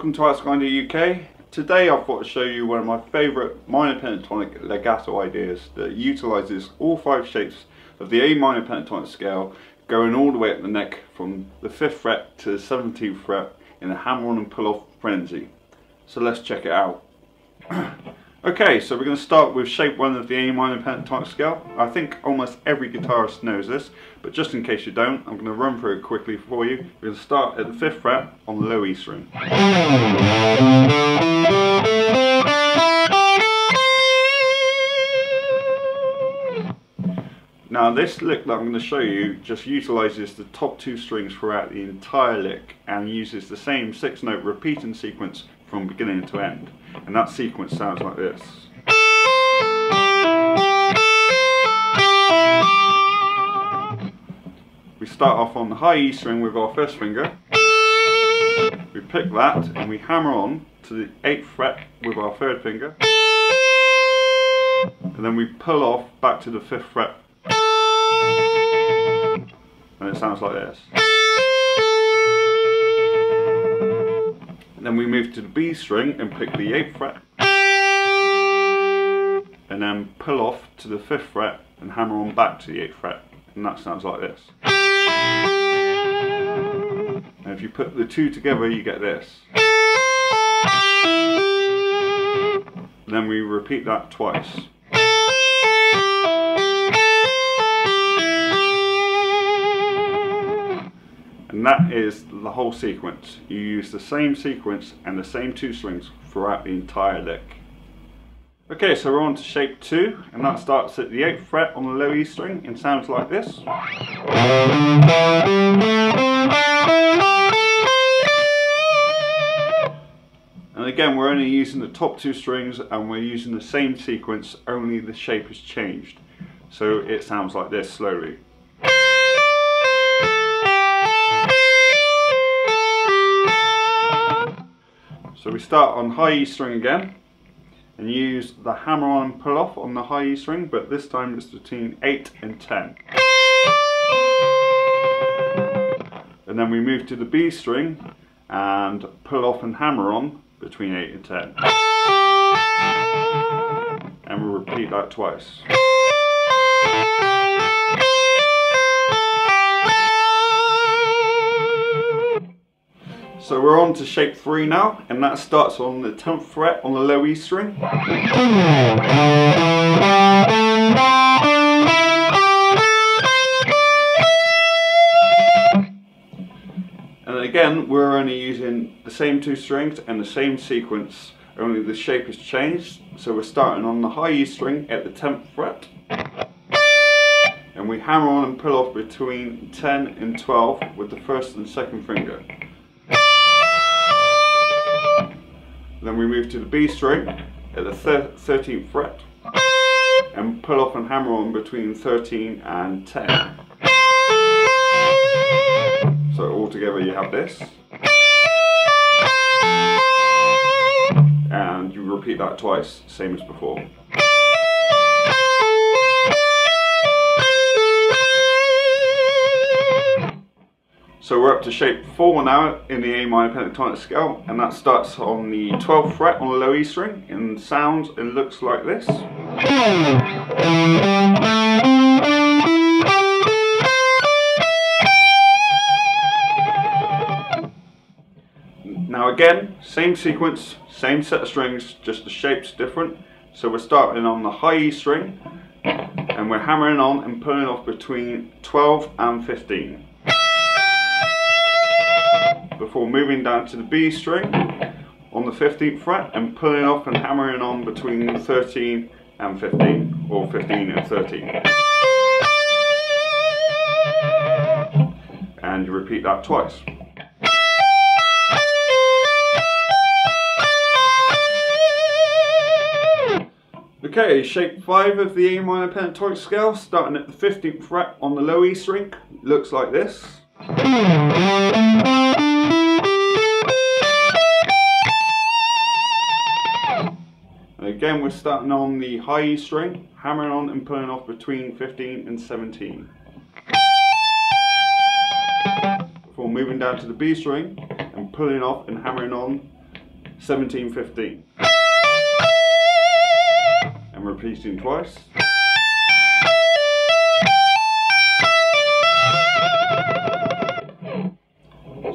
welcome to AXEGRINDERUK UK. Today I thought I'd show you one of my favourite minor pentatonic legato ideas that utilises all 5 shapes of the A minor pentatonic scale, going all the way up the neck from the 5th fret to the 17th fret in a hammer-on and pull-off frenzy. So let's check it out. Okay, so we're going to start with shape 1 of the A minor pentatonic scale. I think almost every guitarist knows this, but just in case you don't, I'm going to run through it quickly for you. We're going to start at the 5th fret on the low E string. Now this lick that I'm going to show you just utilises the top 2 strings throughout the entire lick and uses the same 6-note repeating sequence from beginning to end. And that sequence sounds like this. We start off on the high E string with our 1st finger. We pick that and we hammer on to the 8th fret with our 3rd finger. And then we pull off back to the 5th fret. And it sounds like this. And then we move to the B string and pick the 8th fret. And then pull off to the 5th fret and hammer on back to the 8th fret. And that sounds like this. And if you put the 2 together, you get this. And then we repeat that twice. And that is the whole sequence. You use the same sequence and the same 2 strings throughout the entire lick. Okay, so we're on to shape 2, and that starts at the 8th fret on the low E string and sounds like this. And again, we're only using the top 2 strings and we're using the same sequence, only the shape has changed. So it sounds like this slowly. So we start on high E string again and use the hammer on and pull off on the high E string, but this time it's between 8 and 10. And then we move to the B string and pull off and hammer on between 8 and 10. And we'll repeat that twice. So we're on to shape 3 now, and that starts on the 10th fret on the low E string. And again, we're only using the same 2 strings and the same sequence, only the shape has changed. So we're starting on the high E string at the 10th fret. And we hammer on and pull off between 10 and 12 with the 1st and 2nd finger. Then we move to the B string at the 13th fret and pull off and hammer on between 13 and 10. So all together you have this. And you repeat that twice, same as before. So we're up to shape 4 now in the A minor pentatonic scale, and that starts on the 12th fret on the low E string and sounds and looks like this. Now again, same sequence, same set of strings, just the shape's different. So we're starting on the high E string and we're hammering on and pulling off between 12 and 15. Before moving down to the B string on the 15th fret and pulling off and hammering on between 13 and 15, or 15 and 13. And you repeat that twice. Okay, shape 5 of the A minor pentatonic scale, starting at the 15th fret on the low E string, looks like this. And again, we're starting on the high E string, hammering on and pulling off between 15 and 17. Before moving down to the B string and pulling off and hammering on 17, 15. And repeating twice.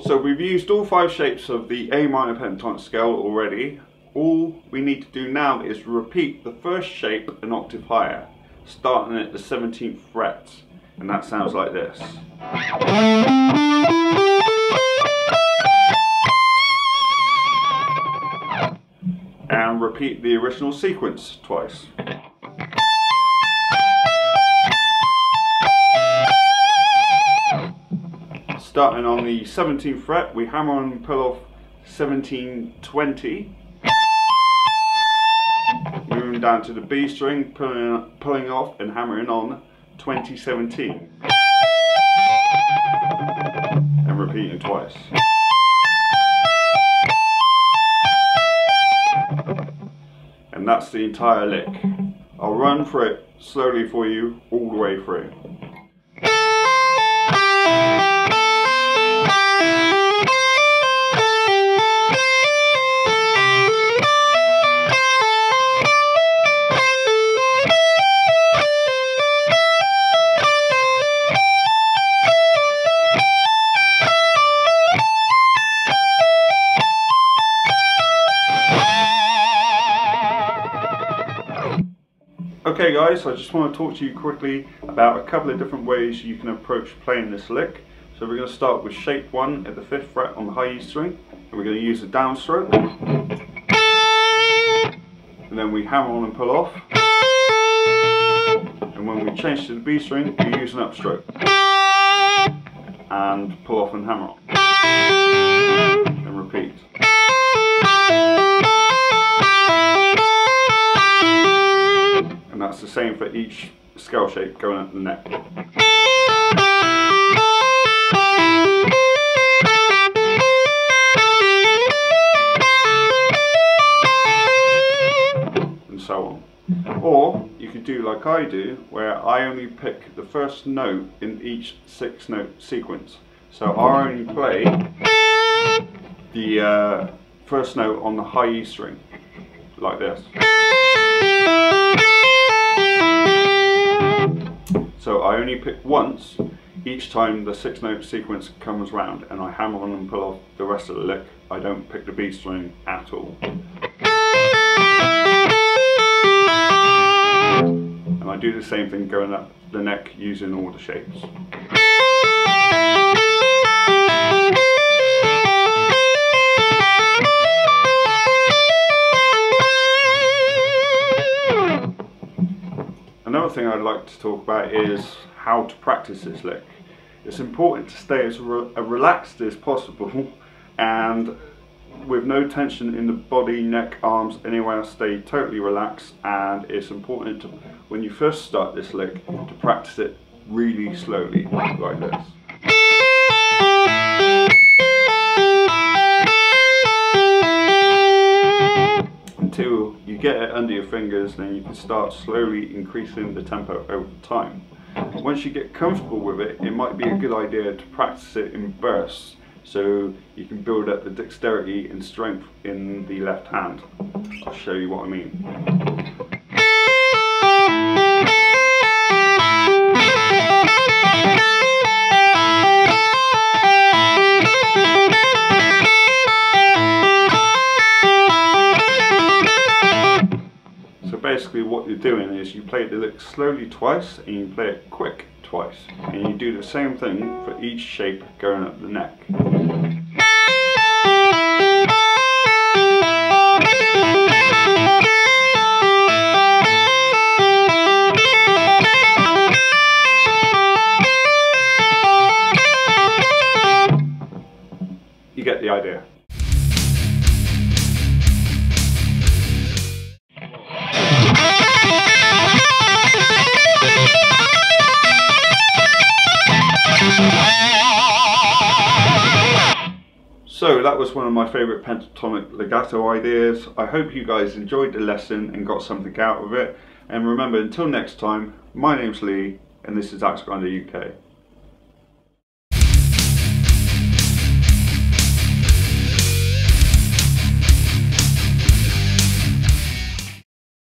So we've used all 5 shapes of the A minor pentatonic scale already. All we need to do now is repeat the first shape an octave higher, starting at the 17th fret, and that sounds like this. And repeat the original sequence twice. Starting on the 17th fret, we hammer and pull off 1720. Moving down to the B string, pulling off and hammering on 2017. And repeating twice. And that's the entire lick. I'll run through it slowly for you all the way through. Okay guys, I just want to talk to you quickly about a couple of different ways you can approach playing this lick. So we're going to start with shape 1 at the 5th fret on the high E string, and we're going to use a downstroke. And then we hammer on and pull off. And when we change to the B string, we use an upstroke. And pull off and hammer on. And repeat. And that's the same for each scale shape going up the neck. And so on. Or you could do like I do, where I only pick the first note in each 6-note sequence. So I only play the first note on the high E string, like this. So I only pick once each time the 6-note sequence comes round, and I hammer on and pull off the rest of the lick. I don't pick the B string at all. And I do the same thing going up the neck using all the shapes. Another thing I'd like to talk about is how to practice this lick. It's important to stay as relaxed as possible and with no tension in the body, neck, arms, anywhere. Stay totally relaxed, and it's important to, when you first start this lick, to practice it really slowly, like this. Until you get it under your fingers, then you can start slowly increasing the tempo over time. Once you get comfortable with it, it might be a good idea to practice it in bursts, so you can build up the dexterity and strength in the left hand. I'll show you what I mean. Basically what you're doing is you play the lick slowly twice and you play it quick twice, and you do the same thing for each shape going up the neck. You get the idea. So that was one of my favourite pentatonic legato ideas. I hope you guys enjoyed the lesson and got something out of it. And remember, until next time, my name's Lee and this is AXEGRINDERUK.